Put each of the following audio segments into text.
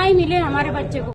न्याय मिले हमारे बच्चे को।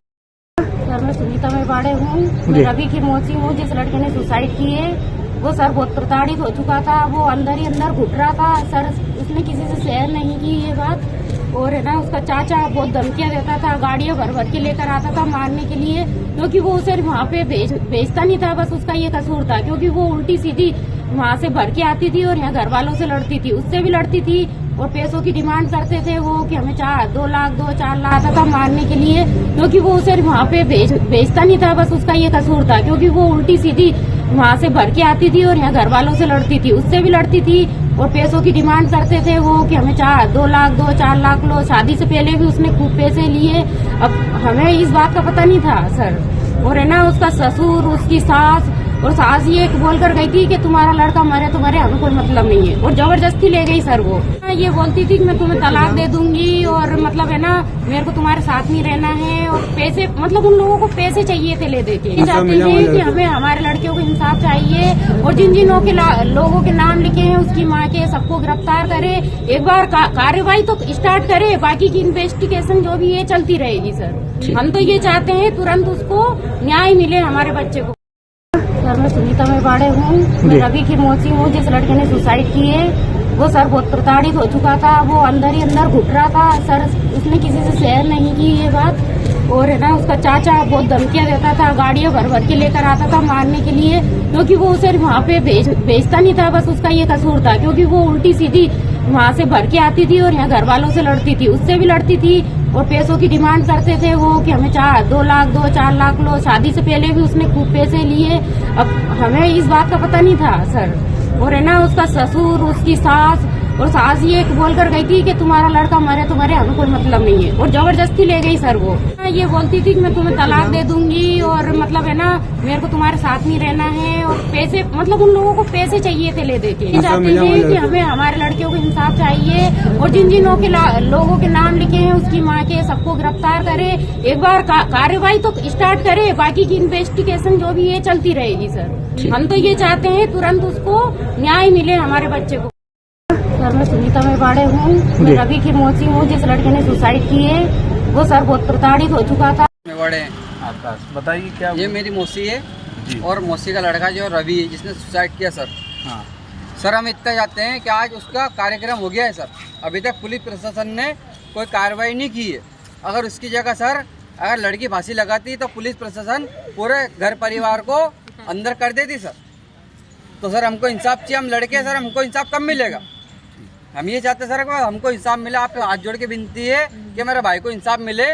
सर मैं सुनीता मेवाड़े हूँ, मैं रवि की मौसी हूँ। जिस लड़के ने सुसाइड की है वो सर बहुत प्रताड़ित हो चुका था, वो अंदर ही अंदर घुट रहा था सर। उसने किसी से शेयर नहीं की ये बात, और है ना उसका चाचा बहुत धमकियां देता था, गाड़ियां भर भर के लेकर आता था मारने के लिए, क्योंकि वो उसे वहाँ पे भेजता नहीं था। बस उसका ये कसूर था, क्योंकि वो उल्टी सीधी वहाँ से भर के आती थी और यहाँ घर वालों से लड़ती थी, उससे भी लड़ती थी और पैसों की डिमांड करते थे वो कि हमें 2 लाख दो 4 लाख आता था मारने के लिए, क्योंकि वो उसे वहाँ पे भेजता नहीं था। बस उसका ये कसूर था, क्योंकि वो उल्टी सीधी वहाँ से भर के आती थी और यहाँ घर वालों से लड़ती थी, उससे भी लड़ती थी और पैसों की डिमांड करते थे वो कि हमें 2 लाख दो 4 लाख लो। शादी से पहले भी उसने खूब पैसे लिए। अब हमें इस बात का पता नहीं था सर। और है ना उसका ससुर, उसकी सास, और सास ये बोल कर गई थी कि तुम्हारा लड़का मरे तुम्हारे हमें कोई मतलब नहीं है, और जबरदस्ती ले गई सर। वो ये बोलती थी कि मैं तुम्हें तलाक दे दूंगी, और मतलब है ना मेरे को तुम्हारे साथ नहीं रहना है, और पैसे मतलब उन लोगों को पैसे चाहिए थे ले दे के। चाहते हैं कि हमें हमारे लड़कियों को इंसाफ चाहिए, और जिन जिन लोगों के नाम लिखे हैं उसकी माँ के सबको गिरफ्तार करे, एक बार कार्रवाई तो स्टार्ट करे, बाकी की इन्वेस्टिगेशन जो भी है चलती रहेगी सर। हम तो ये चाहते हैं तुरंत उसको न्याय मिले हमारे बच्चे को। सर मैं सुनीता मेवाड़े हूँ, मैं रवि की मौसी हूँ। जिस लड़के ने सुसाइड की है वो सर बहुत प्रताड़ित हो चुका था, वो अंदर ही अंदर घुट रहा था सर। उसने किसी से शेयर नहीं की ये बात, और है ना उसका चाचा बहुत धमकियां देता था, गाड़ियां भर भर के लेकर आता था मारने के लिए, क्योंकि वो उसे वहाँ पे भेजता नहीं था। बस उसका ये कसूर था, क्योंकि वो उल्टी सीधी वहाँ से भर के आती थी और यहाँ घर वालों से लड़ती थी, उससे भी लड़ती थी और पैसों की डिमांड करते थे वो कि हमें 2 लाख दो 4 लाख लो। शादी से पहले भी उसने खूब पैसे लिए। अब हमें इस बात का पता नहीं था सर। और है ना उसका ससुर, उसकी सास, और सास ये बोल कर गई थी कि तुम्हारा लड़का मरे तुम्हारे हमें कोई मतलब नहीं है, और जबरदस्ती ले गई सर। वो ये बोलती थी कि मैं तुम्हें तलाक दे दूंगी, और मतलब है ना मेरे को तुम्हारे साथ नहीं रहना है, और पैसे मतलब उन लोगों को पैसे चाहिए थे ले दे के। चाहते हैं कि हमें हमारे लड़कियों को इंसाफ चाहिए, और जिन जिन लोगों के नाम लिखे हैं उसकी माँ के सबको गिरफ्तार करे, एक बार कार्रवाई तो स्टार्ट करे, बाकी की इन्वेस्टिगेशन जो भी है चलती रहेगी सर। हम तो ये चाहते हैं तुरंत उसको न्याय मिले हमारे बच्चे को। सर मैं सुनीता मेवाड़े हूँ, मैं रवि की मौसी हूँ। जिस लड़के ने सुसाइड की है वो सर बहुत प्रताड़ित हो चुका था। मेवाड़े बताइए क्या ये मेरी मौसी है, और मौसी का लड़का जो रवि है जिसने सुसाइड किया सर। हाँ सर हम इतना चाहते हैं कि आज उसका कार्यक्रम हो गया है सर, अभी तक पुलिस प्रशासन ने कोई कार्रवाई नहीं की है। अगर उसकी जगह सर अगर लड़की फांसी लगाती तो पुलिस प्रशासन पूरे घर परिवार को अंदर कर देती सर। तो सर हमको इंसाफ चाहिए, हम लड़के सर, हमको इंसाफ कब मिलेगा? हम ये चाहते सर कि हमको इंसाफ मिले। आपसे हाथ जोड़ के विनती है कि मेरे भाई को इंसाफ मिले,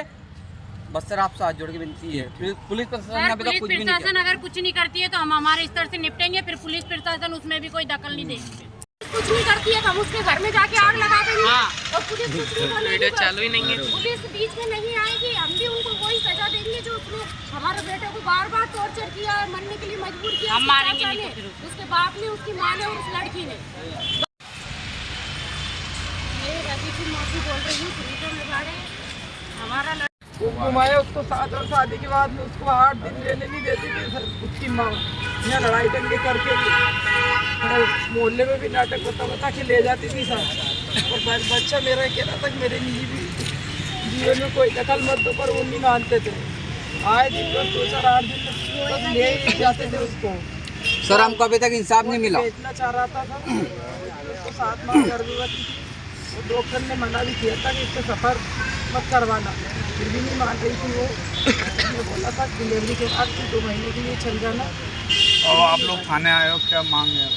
बस सर आपसे हाथ जोड़ के विनती है। पुलिस प्रशासन ने अभी तक कुछ भी नहीं किया। अगर कुछ नहीं करती है तो हम हमारे स्तर से निपटेंगे, फिर पुलिस प्रशासन उसमें भी कोई दखल नहीं देगी। कुछ नहीं करती है तो हम उसके घर में जाके आग लगा देंगे। और पुलिस कुछ नहीं बोलेगी, चालू ही नहीं है, पुलिस बीच में नहीं आएगी। हम भी उनको वही सजा देंगे जो उसने हमारे बेटे को बार बार टॉर्चर किया, मरने के लिए मजबूर किया। हम मारेंगे नहीं, उसके बाप ने, उसकी माँ ने और उस लड़की ने। रवि की मौसी बोल रही हूँ, सुनीता मेवाड़े। हमारा घुमाया उसको साथ, और शादी के बाद में उसको 8 दिन रहने नहीं देती थी सर। उसकी माँ यहाँ लड़ाई दंगे करके मोहल्ले में भी नाटक बता के ले जाती थी सर। और बच्चा मेरा कह रहा था कि मेरे जीवन में कोई दखल मत दो, पर वो नहीं मानते थे। आए दिन बस 2-4-8 दिन बस ले जाते थे उसको। सर हमको अभी तक इंसाफ नहीं मिला। इतना चाह रहा था सर, उसको 7 माह गर्भवती थी, और डॉक्टर ने मना भी किया था कि इससे सफ़र मत करवाना, फिर भी नहीं मान रही थी वो। मैं बोला था डिलीवरी के बाद 2 महीने के लिए चल जाना। और आप लोग थाने आए हो, क्या मांग है?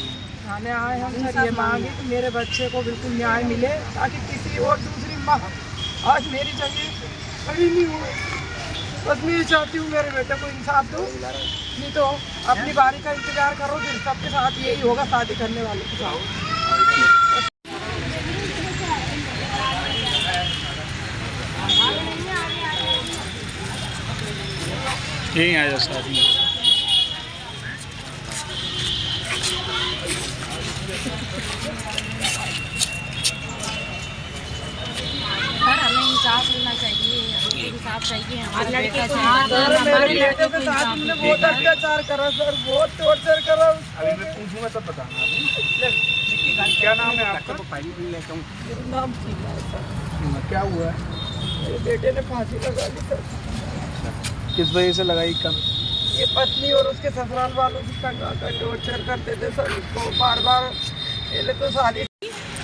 थाने आए हम सर, ये मांगे कि मेरे बच्चे को बिल्कुल न्याय मिले, ताकि किसी और दूसरी माँ आज मेरी जगह खड़ी नहीं हो। बस मैं ये चाहती हूँ मेरे बेटे को इंसाफ दो, नहीं तो अपनी बारी का इंतजार करो, फिर सबके साथ यही होगा शादी करने वालों के साथ। यहीं आ जाओ साथ में। हमें इंसाफ मिलना चाहिए, हमें इंसाफ चाहिए। हमारे लड़के के साथ हमने बहुत अत्याचार करा सर, बहुत टॉर्चर करा। अभी मैं पूछूंगा तब बताना। क्या नाम है आपका? नाम ठीक है सर। क्या हुआ है? मेरे बेटे ने फांसी लगा ली सर। किस वजह से लगाई कब? ये पत्नी और उसके ससुराल वालों की तंगा कर टॉर्चर करते थे सर उसको बार बार। पहले तो शादी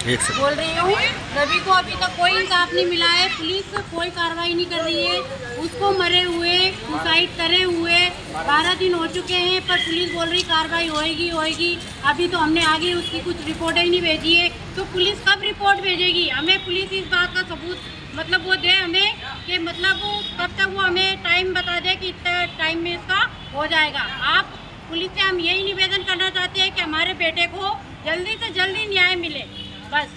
बोल रही हूँ, रवि को अभी तक कोई इंसाफ नहीं मिला है। पुलिस कोई कार्रवाई नहीं कर रही है। उसको मरे हुए, सुसाइड करे हुए 12 दिन हो चुके हैं, पर पुलिस बोल रही कार्रवाई होएगी। अभी तो हमने आगे उसकी कुछ रिपोर्टें ही नहीं भेजी है, तो पुलिस कब रिपोर्ट भेजेगी? हमें पुलिस इस बात का सबूत मतलब वो दे हमें कि मतलब कब तक वो हमें टाइम बता दे कि इतने टाइम में इसका हो जाएगा। आप पुलिस से हम यही निवेदन करना चाहते हैं कि हमारे बेटे को जल्दी से जल्दी न्याय मिले, बस।